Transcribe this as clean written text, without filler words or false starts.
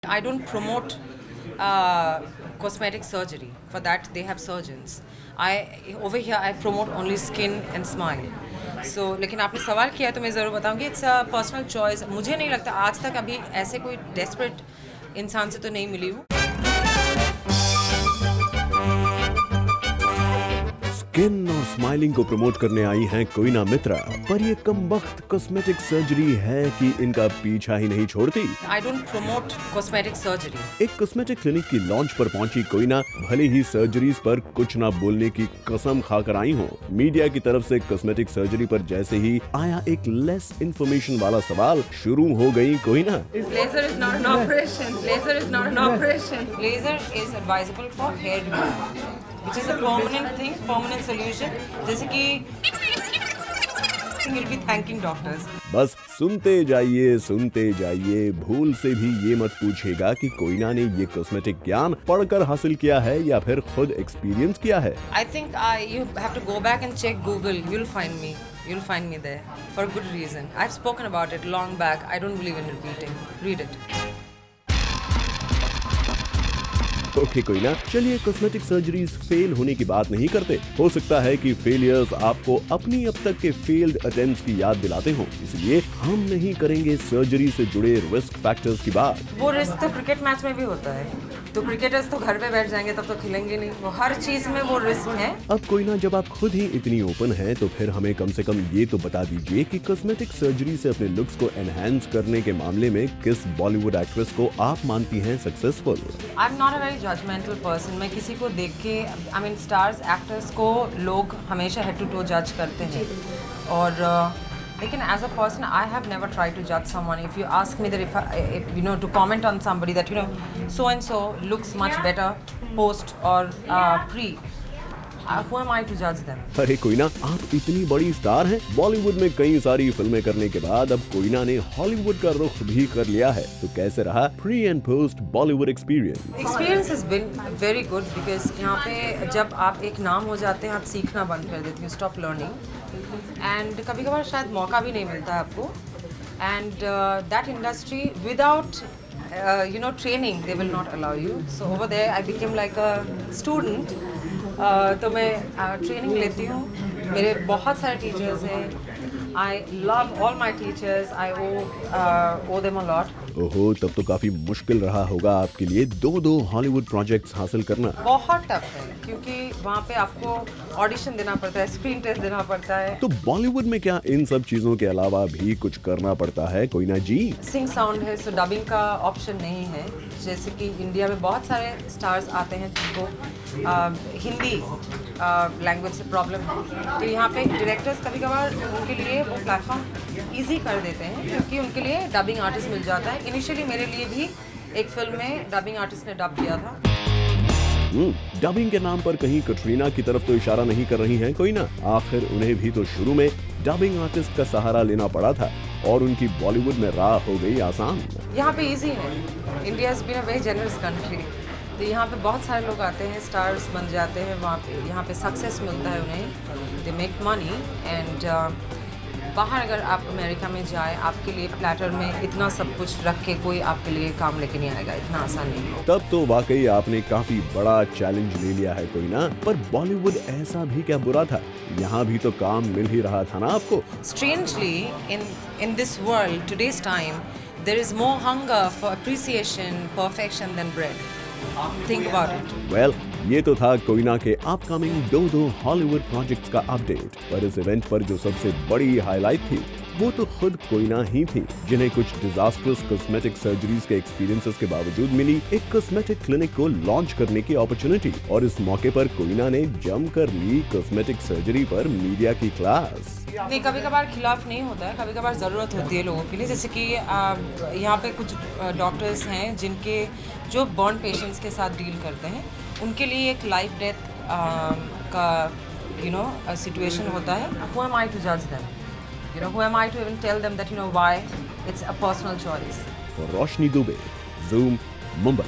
I don't promote cosmetic surgery. For that, they have surgeons. Over here I promote only skin and smile. So, लेकिन आपने सवाल किया है तो मैं ज़रूर बताऊंगी. It's a personal choice. मुझे नहीं लगता आज तक अभी ऐसे कोई desperate इंसान से तो नहीं मिली हूँ. स्किन और स्माइलिंग को प्रमोट करने आई हैं कोइना मित्रा, पर ये कमबख्त कॉस्मेटिक सर्जरी है कि इनका पीछा ही नहीं छोड़ती. I don't promote cosmetic surgery. एक कॉस्मेटिक क्लिनिक की लॉन्च पर पहुंची कोइना भले ही सर्जरीज पर कुछ ना बोलने की कसम खाकर आई हो. मीडिया की तरफ से कॉस्मेटिक सर्जरी पर जैसे ही आया एक लेस इंफॉर्मेशन वाला सवाल, शुरू हो गई Koyna. Laser is not an operation. Laser is not an operation. Laser is advisable for hair removal, which is a permanent thing, permanent solution. जैसे कि you'll be thanking doctors. बस सुनते जाइए, भूल से भी ये मत पूछेगा कि कोइना ने ये कॉस्मेटिक ज्ञान पढ़कर हासिल किया है या फिर खुद एक्सपीरियंस किया है. I think you have to go back and check Google. You'll find me. You'll find me there for a good reason. I've spoken about it long back. I don't believe in repeating. Read it. Okay Koyna, चलिए cosmetic surgeries fail होने की बात नहीं करते. हो सकता है कि फेलियर्स आपको अपनी अब तक के फेल्ड अटेम्प्ट्स की याद दिलाते हों, इसलिए हम नहीं करेंगे सर्जरी से जुड़े रिस्क फैक्टर्स की बात. वो रिस्क तो क्रिकेट मैच में भी होता है. तो क्रिकेटर्स तो घर पे बैठ जाएंगे तब तो खिलेंगे नहीं. वो हर चीज में वो रिस्क है. अब कोइना, जब आप खुद ही इतनी ओपन हैं, तो फिर हमें कम से कम ये तो बता दीजिए कि कॉस्मेटिक सर्जरी से अपने लुक्स को एनहांस करने के मामले में किस बॉलीवुड एक्ट्रेस को आप मानती हैं successful? I am not a very judgmental person. मैं किसी को देख के, आई मीन स्टार्स एक्टर्स को लोग हमेशा हेड टू टो जज करते हैं. और लेकिन as a person, I have never tried to judge someone. If you ask me that if you know, to comment on somebody that, you know, so and so looks much better post or pre, who am I to judge them? अरे कोइना, आप इतनी बड़ी star हैं. बॉलीवुड में कई सारी फिल्में करने के बाद अब कोइना ने हॉलीवुड का रुख भी कर लिया है. तो कैसे रहा pre and post Bollywood experience? Experience has been very good because यहाँ पे जब आप एक नाम हो जाते हैं, आप सीखना बंद कर देते हैं. Stop learning. And कभी कभार शायद मौका भी नहीं मिलता है आपको. And that industry without training, they will not allow you. So over there I became like a student. तो मैं ट्रेनिंग लेती हूँ. मेरे बहुत सारे टीचर्स हैं. I love all my teachers. I owe them a lot. ओहो, तब तो काफी मुश्किल रहा होगा आपके लिए दो हॉलीवुड प्रोजेक्ट्स हासिल करना. बहुत टफ है क्योंकि वहाँ पे आपको ऑडिशन देना पड़ता है, स्क्रीन टेस्ट देना पड़ता है. तो बॉलीवुड में क्या इन सब चीजों के अलावा भी कुछ करना पड़ता है कोइना जी? सिंग साउंड है, सो डबिंग का ऑप्शन नहीं है. जैसे कि इंडिया में बहुत सारे स्टार्स आते हैं जिनको हिंदी लैंग्वेज से प्रॉब्लम है. तो यहाँ पे डायरेक्टर्स कभी कभार उनके लिए वो प्लेटफॉर्म ईजी कर देते हैं क्योंकि उनके लिए डबिंग आर्टिस्ट मिल जाता है. इनिशियली मेरे लिए भी एक फिल्म में डबिंग आर्टिस्ट ने डब किया था. डबिंग के नाम पर कहीं कटरीना की तरफ तो इशारा नहीं कर रही हैं कोइना? आखिर उन्हें भी तो शुरू में डबिंग आर्टिस्ट का सहारा लेना पड़ा था और उनकी बॉलीवुड में राह हो गई आसान. यहाँ पे इजी है. India has been a very generous country. तो यहाँ पे बहुत सारे लोग आते हैं, स्टार्स बन जाते हैं. वहाँ पे यहाँ पे सक्सेस मिलता है उन्हें. They make money. एंड बाहर अगर आप अमेरिका में जाए, आपके लिए प्लेटर में इतना सब कुछ रख के कोई आपके लिए काम लेके नहीं आएगा. इतना आसान नहीं है. तब तो वाकई आपने काफी बड़ा चैलेंज ले लिया है कोइना. पर बॉलीवुड ऐसा भी क्या बुरा था? यहाँ भी तो काम मिल ही रहा था ना आपको. Strangely, in this world, today's time, there is more hunger for appreciation, perfection than bread. Think about it. Well, ये तो था कोइना के अपकमिंग दो हॉलीवुड प्रोजेक्ट्स का अपडेट. पर इस इवेंट पर जो सबसे बड़ी हाईलाइट थी वो तो खुद कोइना ही थी, जिन्हें कुछ डिजास्टर्स कॉस्मेटिक सर्जरीज के एक्सपीरियंसेस के बावजूद मिली एक कॉस्मेटिक क्लिनिक को लॉन्च करने की अपॉर्चुनिटी. और इस मौके पर कोइना ने जमकर ली कॉस्मेटिक सर्जरी पर मीडिया की क्लास. नहीं, कभी कभार खिलाफ नहीं होता है. कभी कभार ज़रूरत होती है लोगों के लिए. जैसे कि यहाँ पे कुछ डॉक्टर्स हैं जिनके जो बर्न पेशेंट्स के साथ डील करते हैं. उनके लिए एक लाइफ डेथ का सिचुएशन होता है. Who am I to judge them? Who am I to even tell them that why? It's a personal choice. Roshni Dubey, Zoom, Mumbai.